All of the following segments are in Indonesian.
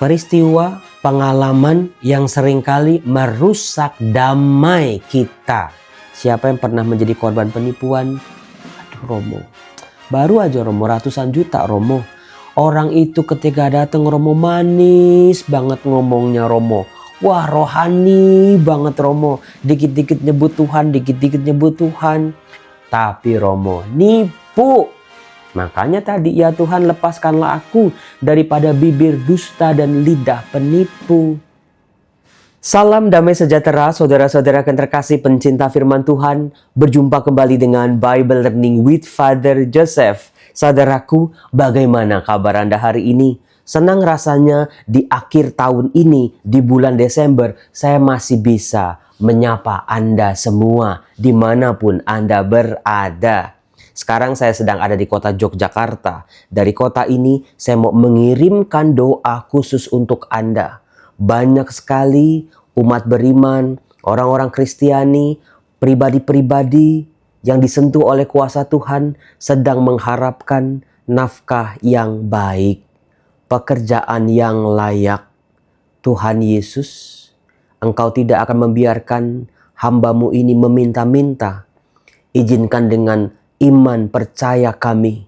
peristiwa, pengalaman yang seringkali merusak damai kita. Siapa yang pernah menjadi korban penipuan? Aduh Romo, baru aja Romo ratusan juta Romo. Orang itu ketika datang Romo manis banget ngomongnya Romo. Wah rohani banget Romo. Dikit-dikit nyebut Tuhan, dikit-dikit nyebut Tuhan. Tapi Romo nipu. Makanya tadi ya Tuhan lepaskanlah aku daripada bibir dusta dan lidah penipu. Salam damai sejahtera saudara-saudara yang terkasih pencinta firman Tuhan. Berjumpa kembali dengan Bible Learning with Father Joseph. Saudaraku, bagaimana kabar Anda hari ini? Senang rasanya di akhir tahun ini, di bulan Desember, saya masih bisa menyapa Anda semua dimanapun Anda berada. Sekarang saya sedang ada di kota Yogyakarta. Dari kota ini saya mau mengirimkan doa khusus untuk Anda. Banyak sekali umat beriman, orang-orang Kristiani, pribadi-pribadi yang disentuh oleh kuasa Tuhan sedang mengharapkan nafkah yang baik, pekerjaan yang layak. Tuhan Yesus, Engkau tidak akan membiarkan hamba-Mu ini meminta-minta. Izinkan dengan iman percaya kami,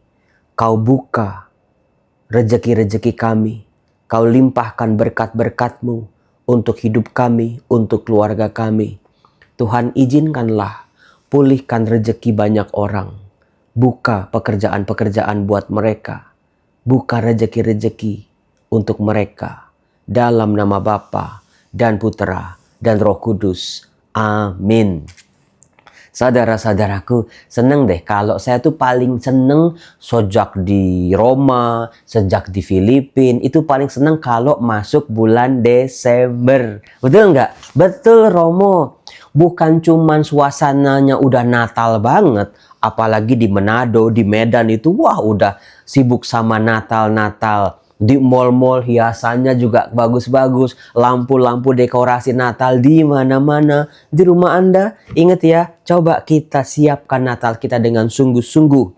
Kau buka rejeki-rejeki kami. Kau limpahkan berkat-berkat-Mu untuk hidup kami, untuk keluarga kami. Tuhan izinkanlah pulihkan rejeki banyak orang. Buka pekerjaan-pekerjaan buat mereka. Buka rejeki-rejeki untuk mereka. Dalam nama Bapa dan Putera dan Roh Kudus. Amin. Saudara-saudaraku, seneng deh kalau saya tuh paling seneng sejak di Roma, sejak di Filipina, itu paling seneng kalau masuk bulan Desember. Betul nggak? Betul Romo. Bukan cuman suasananya udah Natal banget, apalagi di Manado, di Medan itu wah udah sibuk sama Natal-Natal. Di mall-mall hiasannya juga bagus-bagus, lampu-lampu dekorasi Natal di mana-mana. Di rumah Anda, ingat ya, coba kita siapkan Natal kita dengan sungguh-sungguh.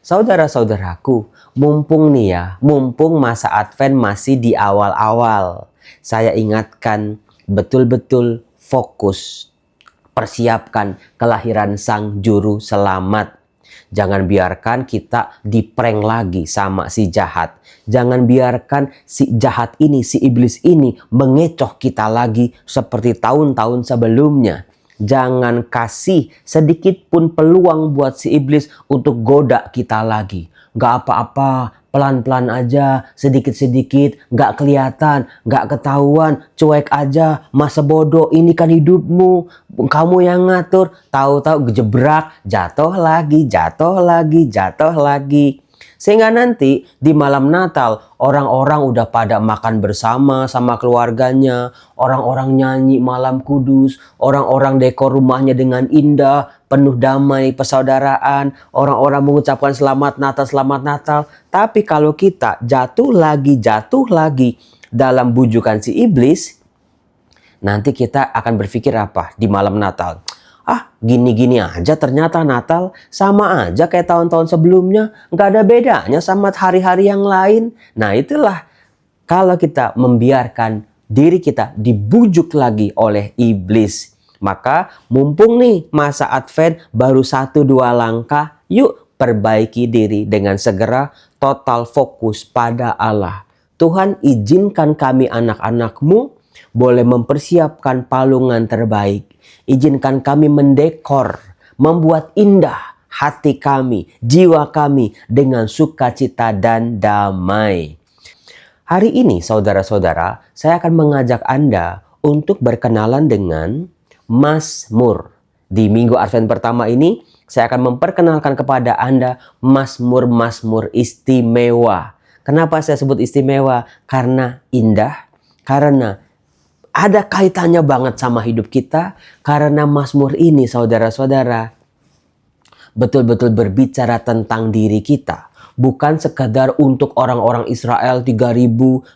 Saudara-saudaraku, mumpung nih ya, mumpung masa Advent masih di awal-awal, saya ingatkan betul-betul fokus, persiapkan kelahiran Sang Juru Selamat. Jangan biarkan kita diprank lagi sama si jahat. Jangan biarkan si jahat ini, si iblis ini mengecoh kita lagi seperti tahun-tahun sebelumnya. Jangan kasih sedikit pun peluang buat si iblis untuk goda kita lagi. Gak apa-apa, pelan-pelan aja, sedikit-sedikit, gak kelihatan, gak ketahuan, cuek aja, masa bodoh, ini kan hidupmu, kamu yang ngatur, tahu-tahu gejebrak, jatuh lagi, jatuh lagi, jatuh lagi. Sehingga nanti di malam Natal orang-orang udah pada makan bersama sama keluarganya, orang-orang nyanyi malam kudus, orang-orang dekor rumahnya dengan indah, penuh damai, persaudaraan, orang-orang mengucapkan selamat Natal. Tapi kalau kita jatuh lagi dalam bujukan si iblis, nanti kita akan berpikir apa di malam Natal? Ah, gini-gini aja ternyata Natal, sama aja kayak tahun-tahun sebelumnya, nggak ada bedanya sama hari-hari yang lain. Nah itulah kalau kita membiarkan diri kita dibujuk lagi oleh iblis. Maka mumpung nih masa Advent baru 1-2 langkah, yuk perbaiki diri dengan segera total fokus pada Allah. Tuhan izinkan kami anak-anak-Mu boleh mempersiapkan palungan terbaik. Izinkan kami mendekor, membuat indah hati kami, jiwa kami dengan sukacita dan damai. Hari ini saudara-saudara, saya akan mengajak Anda untuk berkenalan dengan Mazmur. Di minggu Advent pertama ini, saya akan memperkenalkan kepada Anda Mazmur-Mazmur istimewa. Kenapa saya sebut istimewa? Karena indah, karena ada kaitannya banget sama hidup kita. Karena Mazmur ini saudara-saudara betul-betul berbicara tentang diri kita. Bukan sekadar untuk orang-orang Israel 3.000,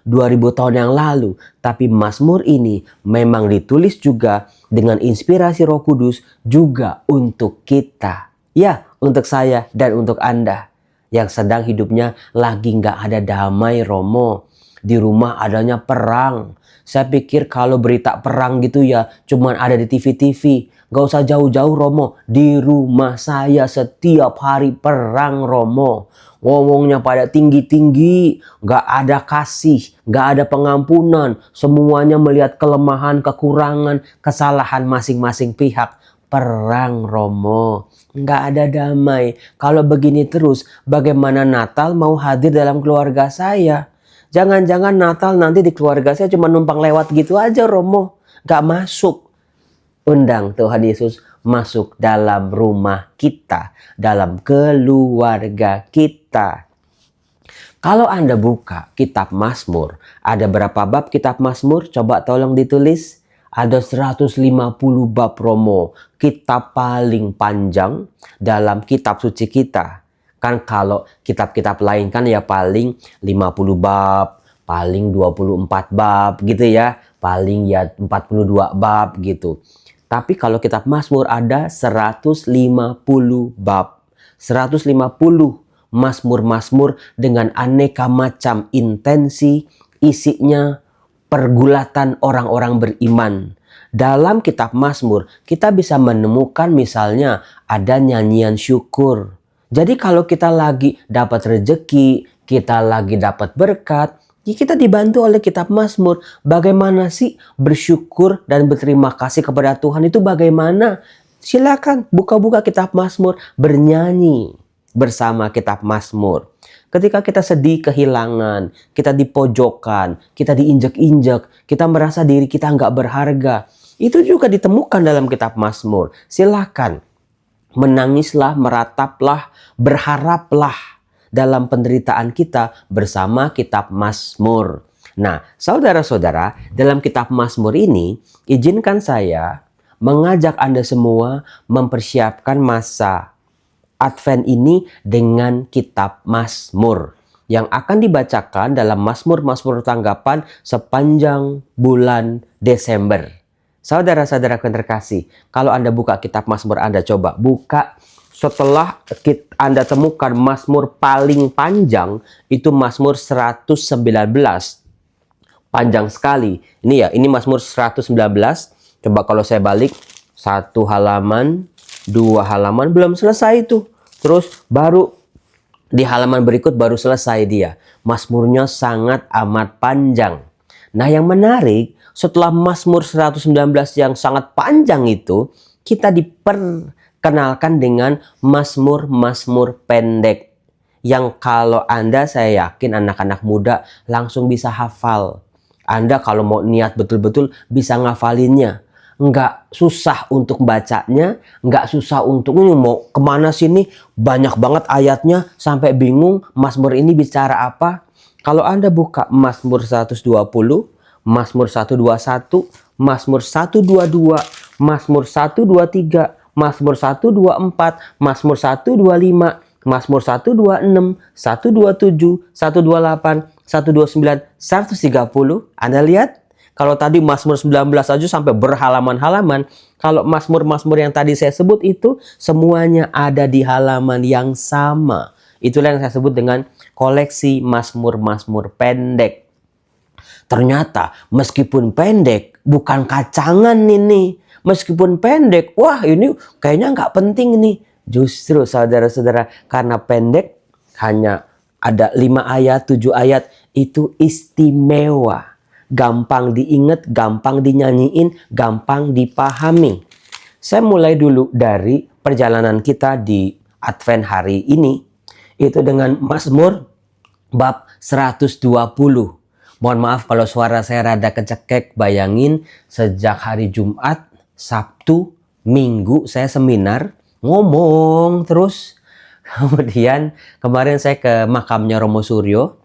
2.000 tahun yang lalu. Tapi Mazmur ini memang ditulis juga dengan inspirasi Roh Kudus juga untuk kita. Ya, untuk saya dan untuk Anda yang sedang hidupnya lagi nggak ada damai Romo. di rumah adanya perang. Saya pikir kalau berita perang gitu ya cuman ada di TV-TV. Gak usah jauh-jauh Romo, di rumah saya setiap hari perang Romo. Ngomongnya pada tinggi-tinggi, gak ada kasih, gak ada pengampunan. Semuanya melihat kelemahan, kekurangan, kesalahan masing-masing pihak. Perang Romo, gak ada damai. Kalau begini terus, bagaimana Natal mau hadir dalam keluarga saya? Jangan-jangan Natal nanti di keluarga saya cuma numpang lewat gitu aja Romo. Gak masuk. Undang Tuhan Yesus masuk dalam rumah kita, dalam keluarga kita. Kalau Anda buka kitab Mazmur, ada berapa bab kitab Mazmur? Coba tolong ditulis. Ada 150 bab Romo, kitab paling panjang dalam kitab suci kita. Kan kalau kitab-kitab lain kan ya paling 50 bab, paling 24 bab gitu ya, paling ya 42 bab gitu. Tapi kalau kitab Mazmur ada 150 bab. 150 Mazmur-Mazmur dengan aneka macam intensi, isinya pergulatan orang-orang beriman. Dalam kitab Mazmur, kita bisa menemukan misalnya ada nyanyian syukur. Jadi kalau kita lagi dapat rejeki, kita lagi dapat berkat, ya kita dibantu oleh kitab Mazmur. Bagaimana sih bersyukur dan berterima kasih kepada Tuhan itu bagaimana? Silakan buka-buka kitab Mazmur, bernyanyi bersama kitab Mazmur. Ketika kita sedih kehilangan, kita dipojokkan, kita diinjak-injak, kita merasa diri kita nggak berharga. Itu juga ditemukan dalam kitab Mazmur. Silakan menangislah, merataplah, berharaplah dalam penderitaan kita bersama kitab Mazmur. Nah, saudara-saudara, dalam kitab Mazmur ini, izinkan saya mengajak Anda semua mempersiapkan masa Advent ini dengan kitab Mazmur yang akan dibacakan dalam Mazmur-Mazmur tanggapan sepanjang bulan Desember. Saudara-saudara yang terkasih, kalau Anda buka kitab Mazmur Anda, coba buka. Setelah Anda temukan Mazmur paling panjang, itu Mazmur 119. Panjang sekali. Ini ya, ini Mazmur 119. Coba kalau saya balik, 1 halaman, 2 halaman, belum selesai itu. Terus baru di halaman berikut baru selesai dia. Mazmurnya sangat amat panjang. Nah yang menarik, setelah Mazmur 119 yang sangat panjang itu, kita diperkenalkan dengan Mazmur-Mazmur pendek. Yang kalau Anda, saya yakin anak-anak muda langsung bisa hafal. Anda kalau mau niat betul-betul bisa ngafalinnya. Nggak susah untuk bacanya, nggak susah untuk ini mau kemana sini, banyak banget ayatnya sampai bingung Mazmur ini bicara apa. Kalau Anda buka Mazmur 120, Mazmur 121, Mazmur 122, Mazmur 123, Mazmur 124, Mazmur 125, Mazmur 126, 127, 128, 129, 130, Anda lihat? Kalau tadi Mazmur 19 aja sampai berhalaman-halaman. Kalau Mazmur-Mazmur yang tadi saya sebut itu semuanya ada di halaman yang sama. Itulah yang saya sebut dengan koleksi Mazmur-Mazmur pendek. Ternyata meskipun pendek bukan kacangan ini. Meskipun pendek, wah ini kayaknya nggak penting nih. Justru saudara-saudara, karena pendek hanya ada 5 ayat, 7 ayat, itu istimewa. Gampang diingat, gampang dinyanyiin, gampang dipahami. Saya mulai dulu dari perjalanan kita di Advent hari ini. Itu dengan Mazmur bab 120. Mohon maaf kalau suara saya rada kecekek. Bayangin sejak hari Jumat, Sabtu, Minggu saya seminar, ngomong terus. Kemudian kemarin saya ke makamnya Romo Suryo.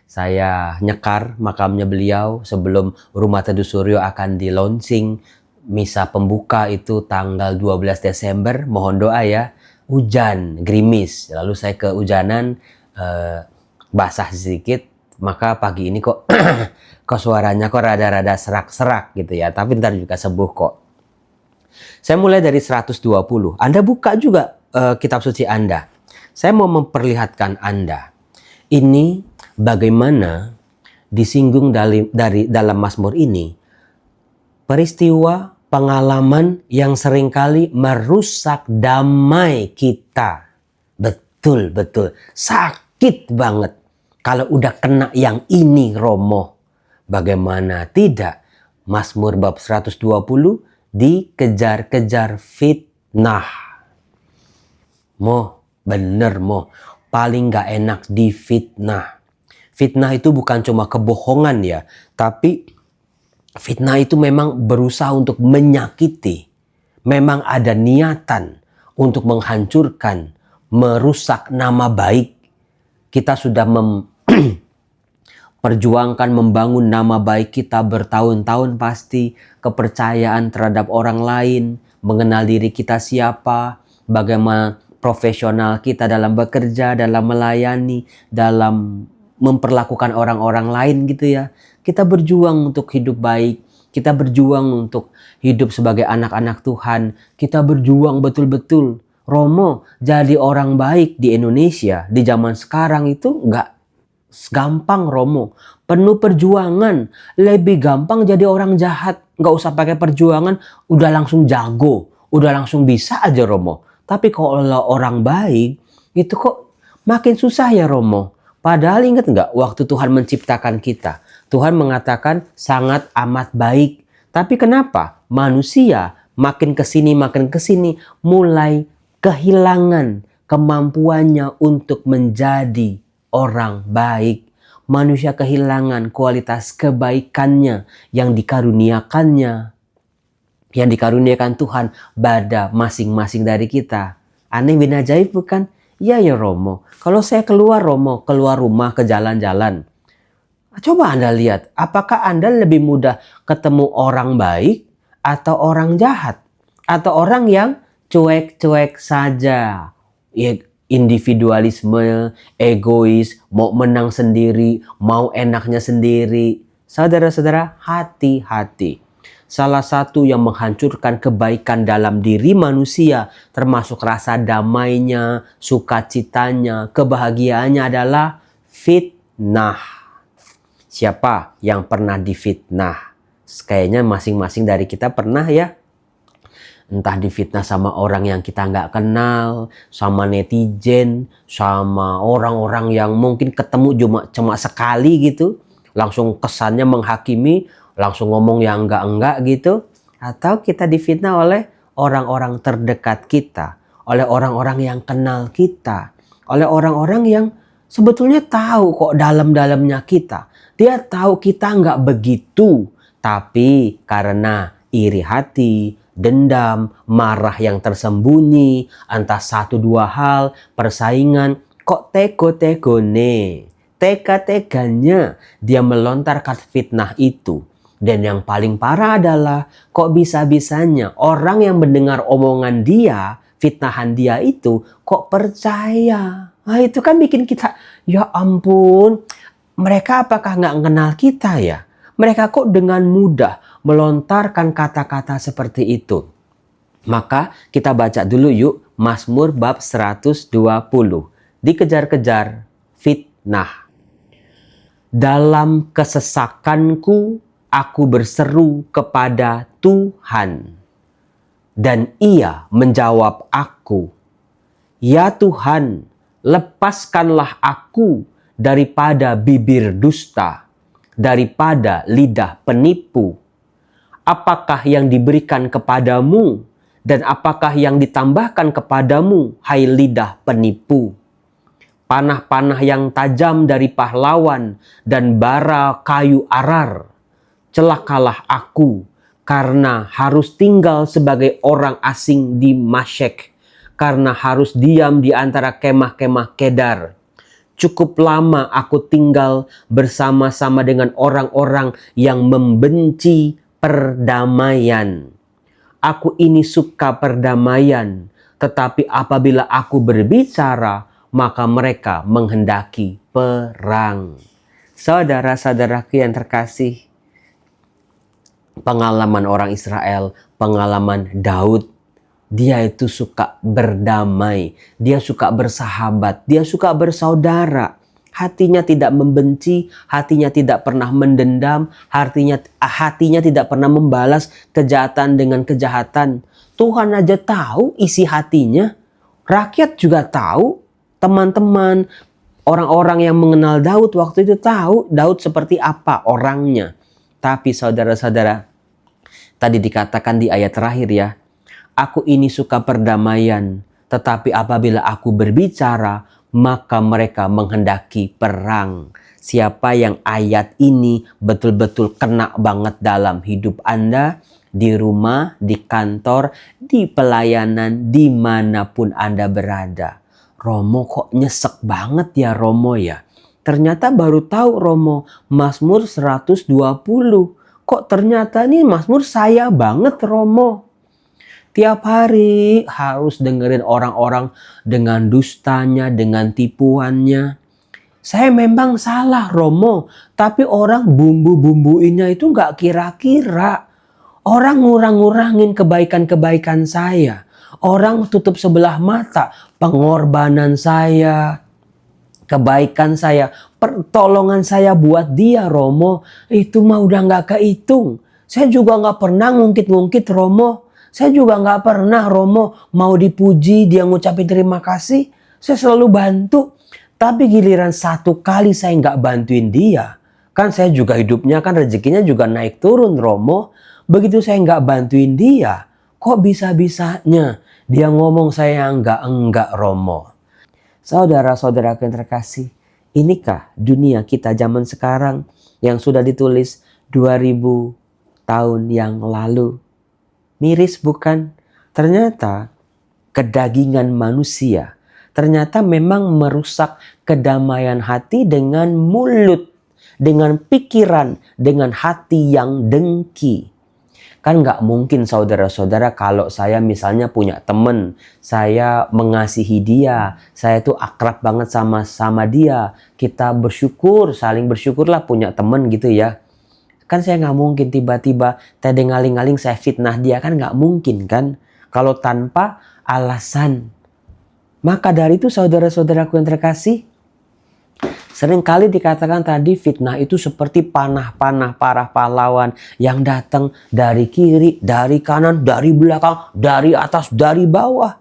Saya nyekar makamnya beliau sebelum Rumah Teduh Suryo akan di launching. Misa pembuka itu tanggal 12 Desember. Mohon doa ya. Hujan, gerimis. Lalu saya kehujanan, basah sedikit. Maka pagi ini kok kok suaranya kok rada-rada serak-serak gitu ya. Tapi ntar juga sembuh kok. Saya mulai dari 120. Anda buka juga kitab suci Anda. Saya mau memperlihatkan Anda. Ini bagaimana disinggung dari dalam Mazmur ini, peristiwa pengalaman yang seringkali merusak damai kita. Betul, sakit banget kalau udah kena yang ini, Romo. Bagaimana tidak? Mazmur bab 120 dikejar-kejar fitnah. Bener paling gak enak di fitnah. Fitnah itu bukan cuma kebohongan ya, tapi fitnah itu memang berusaha untuk menyakiti. Memang ada niatan untuk menghancurkan, merusak nama baik. Kita sudah perjuangkan membangun nama baik kita bertahun-tahun pasti, kepercayaan terhadap orang lain, mengenal diri kita siapa, bagaimana profesional kita dalam bekerja, dalam melayani, dalam memperlakukan orang-orang lain gitu ya. Kita berjuang untuk hidup baik, kita berjuang untuk hidup sebagai anak-anak Tuhan, kita berjuang betul-betul. Romo, jadi orang baik di Indonesia di zaman sekarang itu nggak gampang, Romo. Penuh perjuangan. Lebih gampang jadi orang jahat. Nggak usah pakai perjuangan, udah langsung jago. Udah langsung bisa aja, Romo. Tapi kalau orang baik, itu kok makin susah ya, Romo. Padahal ingat nggak waktu Tuhan menciptakan kita? Tuhan mengatakan sangat amat baik. Tapi kenapa manusia makin kesini mulai kehilangan kemampuannya untuk menjadi orang baik. Manusia kehilangan kualitas kebaikannya yang dikaruniakannya. Yang dikaruniakan Tuhan pada masing-masing dari kita. Aneh bin ajaib bukan? Ya Romo. Kalau saya keluar Romo, keluar rumah ke jalan-jalan. Coba Anda lihat, apakah Anda lebih mudah ketemu orang baik atau orang jahat? Atau orang yang cuek-cuek saja? Ya, individualisme, egois, mau menang sendiri, mau enaknya sendiri. Saudara-saudara, hati-hati. Salah satu yang menghancurkan kebaikan dalam diri manusia, termasuk rasa damainya, sukacitanya, kebahagiaannya adalah fitnah. Siapa yang pernah difitnah? Kayaknya masing-masing dari kita pernah ya. Entah difitnah sama orang yang kita nggak kenal, sama netizen, sama orang-orang yang mungkin ketemu cuma sekali gitu. Langsung kesannya menghakimi, langsung ngomong yang enggak-enggak gitu. Atau kita difitnah oleh orang-orang terdekat kita, oleh orang-orang yang kenal kita, oleh orang-orang yang sebetulnya tahu kok dalam-dalamnya kita. Dia tahu kita nggak begitu, tapi karena iri hati, dendam, marah yang tersembunyi, entah satu dua hal, persaingan, kok tega-teganya dia melontarkan fitnah itu. Dan yang paling parah adalah kok bisa-bisanya orang yang mendengar omongan dia, fitnahan dia itu kok percaya. Nah itu kan bikin kita, ya ampun, mereka apakah nggak kenal kita ya? Mereka kok dengan mudah melontarkan kata-kata seperti itu. Maka kita baca dulu yuk Mazmur bab 120. Dikejar-kejar fitnah. Dalam kesesakanku aku berseru kepada Tuhan. Dan Ia menjawab aku. Ya Tuhan, lepaskanlah aku daripada bibir dusta, daripada lidah penipu. Apakah yang diberikan kepadamu dan apakah yang ditambahkan kepadamu, hai lidah penipu? Panah-panah yang tajam dari pahlawan dan bara kayu arar. Celakalah aku karena harus tinggal sebagai orang asing di Masyek, karena harus diam di antara kemah-kemah Kedar. Cukup lama aku tinggal bersama-sama dengan orang-orang yang membenci perdamaian. Aku ini suka perdamaian, tetapi apabila aku berbicara, maka mereka menghendaki perang. Saudara-saudaraku yang terkasih, pengalaman orang Israel, pengalaman Daud, dia itu suka berdamai, dia suka bersahabat, dia suka bersaudara. hatinya tidak membenci, hatinya tidak pernah mendendam, hatinya tidak pernah membalas kejahatan dengan kejahatan. Tuhan aja tahu isi hatinya. Rakyat juga tahu, teman-teman, orang-orang yang mengenal Daud waktu itu tahu Daud seperti apa orangnya. Tapi saudara-saudara, tadi dikatakan di ayat terakhir ya, aku ini suka perdamaian, tetapi apabila aku berbicara, maka mereka menghendaki perang. Siapa yang ayat ini betul-betul kena banget dalam hidup Anda, di rumah, di kantor, di pelayanan, dimanapun Anda berada. Romo kok nyesek banget ya Romo ya. Ternyata baru tahu Romo, Mazmur 120. Kok ternyata nih Mazmur saya banget Romo. Tiap hari harus dengerin orang-orang dengan dustanya, dengan tipuannya. Saya memang salah Romo, tapi orang bumbu-bumbuinnya itu nggak kira-kira. Orang ngurang-ngurangin kebaikan-kebaikan saya. Orang tutup sebelah mata pengorbanan saya, kebaikan saya, pertolongan saya buat dia Romo. Itu mah udah nggak kehitung. Saya juga nggak pernah ngungkit-ngungkit Romo. Saya juga nggak pernah Romo mau dipuji, dia ngucapin terima kasih. Saya selalu bantu. Tapi giliran satu kali saya nggak bantuin dia. Kan saya juga hidupnya kan rezekinya juga naik turun Romo. Begitu saya nggak bantuin dia, kok bisa-bisanya dia ngomong saya enggak Romo. Saudara-saudara yang terkasih, inikah dunia kita zaman sekarang yang sudah ditulis 2000 tahun yang lalu? Miris bukan? Ternyata kedagingan manusia ternyata memang merusak kedamaian hati dengan mulut, dengan pikiran, dengan hati yang dengki. Kan nggak mungkin saudara-saudara kalau saya misalnya punya temen, saya mengasihi dia, saya tuh akrab banget sama dia, kita bersyukur, saling bersyukurlah punya temen gitu ya. Kan saya nggak mungkin tiba-tiba tadi ngaling-ngaling saya fitnah dia, kan nggak mungkin kan, kalau tanpa alasan. Maka dari itu saudara-saudaraku yang terkasih, seringkali dikatakan tadi fitnah itu seperti panah-panah para pahlawan yang datang dari kiri, dari kanan, dari belakang, dari atas, dari bawah.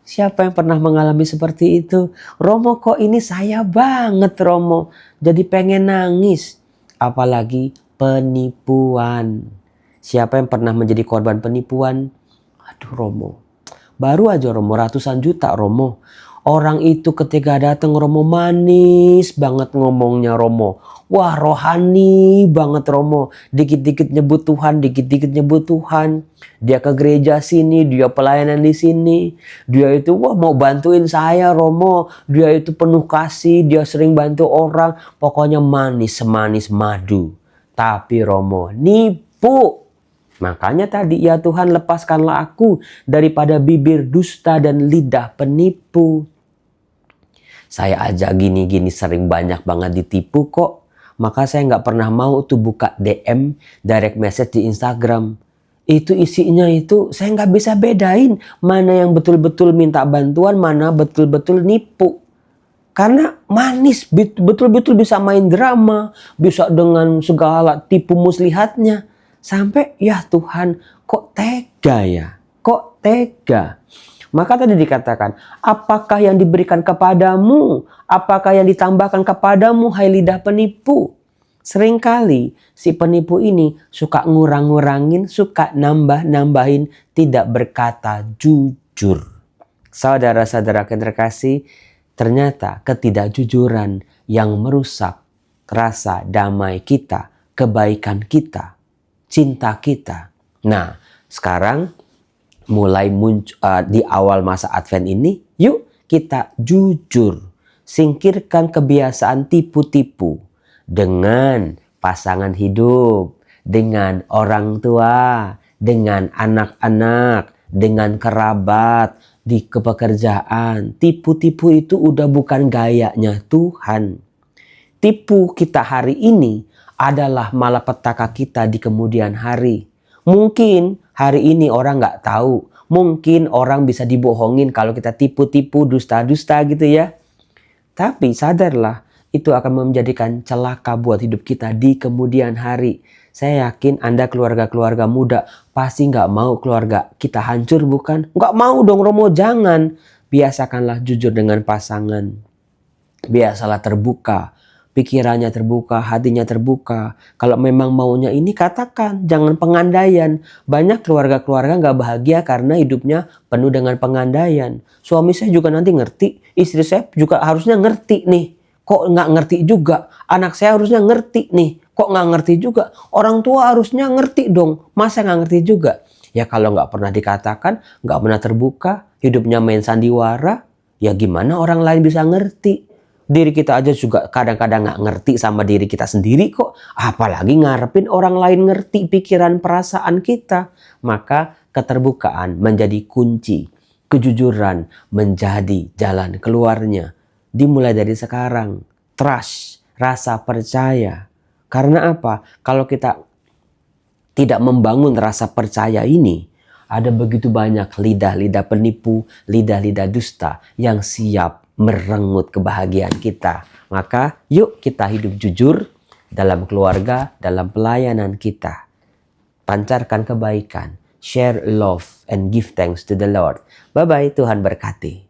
Siapa yang pernah mengalami seperti itu? Romo kok ini saya banget Romo. Jadi pengen nangis. Apalagi penipuan. Siapa yang pernah menjadi korban penipuan? Aduh Romo. Baru aja Romo ratusan juta Romo. Orang itu ketika datang Romo manis banget ngomongnya Romo. Wah rohani banget Romo. Dikit-dikit nyebut Tuhan, dikit-dikit nyebut Tuhan. Dia ke gereja sini, dia pelayanan di sini. Dia itu wah mau bantuin saya Romo. Dia itu penuh kasih, dia sering bantu orang. Pokoknya manis semanis madu. Tapi Romo nipu. Makanya tadi ya Tuhan lepaskanlah aku daripada bibir dusta dan lidah penipu. Saya aja gini-gini sering banyak banget ditipu kok. Maka saya nggak pernah mau tuh buka DM, direct message di Instagram. Itu isinya itu saya nggak bisa bedain mana yang betul-betul minta bantuan, mana betul-betul nipu. Karena manis, betul-betul bisa main drama, bisa dengan segala tipu muslihatnya. Sampai ya Tuhan kok tega ya, kok tega. Maka tadi dikatakan, apakah yang diberikan kepadamu, apakah yang ditambahkan kepadamu hai lidah penipu. Seringkali si penipu ini suka ngurang-ngurangin, suka nambah-nambahin, tidak berkata jujur. Saudara-saudara yang terkasih, ternyata ketidakjujuran yang merusak rasa damai kita, kebaikan kita, cinta kita. Nah, sekarang mulai muncul di awal masa Advent ini, yuk kita jujur. Singkirkan kebiasaan tipu-tipu dengan pasangan hidup, dengan orang tua, dengan anak-anak, dengan kerabat, di pekerjaan. Tipu-tipu itu udah bukan gayanya Tuhan. Tipu kita hari ini adalah malapetaka kita di kemudian hari. Mungkin hari ini orang nggak tahu. Mungkin orang bisa dibohongin kalau kita tipu-tipu, dusta-dusta gitu ya. Tapi sadarlah, itu akan menjadikan celaka buat hidup kita di kemudian hari. Saya yakin Anda keluarga-keluarga muda pasti nggak mau keluarga kita hancur, bukan? Nggak mau dong Romo, jangan. Biasakanlah jujur dengan pasangan. Biasalah terbuka. Pikirannya terbuka, hatinya terbuka. Kalau memang maunya ini katakan, jangan pengandaian. Banyak keluarga-keluarga nggak bahagia karena hidupnya penuh dengan pengandaian. Suami saya juga nanti ngerti, istri saya juga harusnya ngerti nih. Kok nggak ngerti juga? Anak saya harusnya ngerti nih. Kok nggak ngerti juga? Orang tua harusnya ngerti dong. Masa nggak ngerti juga? Ya kalau nggak pernah dikatakan, nggak pernah terbuka, hidupnya main sandiwara, ya gimana orang lain bisa ngerti? Diri kita aja juga kadang-kadang nggak ngerti sama diri kita sendiri kok. Apalagi ngarepin orang lain ngerti pikiran perasaan kita. Maka keterbukaan menjadi kunci. Kejujuran menjadi jalan keluarnya. Dimulai dari sekarang. Trust, rasa percaya. Karena apa? Kalau kita tidak membangun rasa percaya ini, ada begitu banyak lidah-lidah penipu, lidah-lidah dusta yang siap merenggut kebahagiaan kita. Maka yuk kita hidup jujur dalam keluarga, dalam pelayanan kita. Pancarkan kebaikan, share love, and give thanks to the Lord. Bye-bye, Tuhan berkati.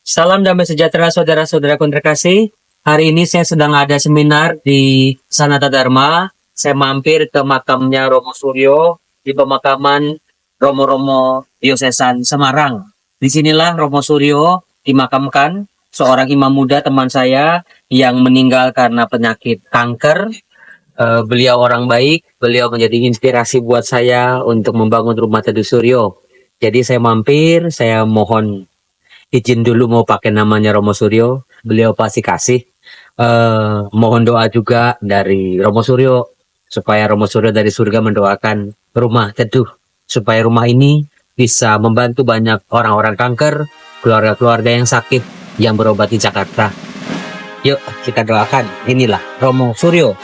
Salam damai sejahtera saudara-saudaraku yang terkasih. Hari ini saya sedang ada seminar di Sanata Dharma. Saya mampir ke makamnya Romo Suryo di pemakaman Romo-Romo Diosesan Semarang. Disinilah Romo Suryo dimakamkan, seorang imam muda teman saya yang meninggal karena penyakit kanker. Beliau orang baik, beliau menjadi inspirasi buat saya untuk membangun rumah Teduh Suryo. Jadi saya mampir, saya mohon izin dulu mau pakai namanya Romo Suryo. Beliau pasti kasih. Mohon doa juga dari Romo Suryo supaya Romo Suryo dari surga mendoakan rumah Teduh supaya rumah ini bisa membantu banyak orang-orang kanker, keluarga-keluarga yang sakit yang berobat di Jakarta. Yuk kita doakan. Inilah Romo Suryo.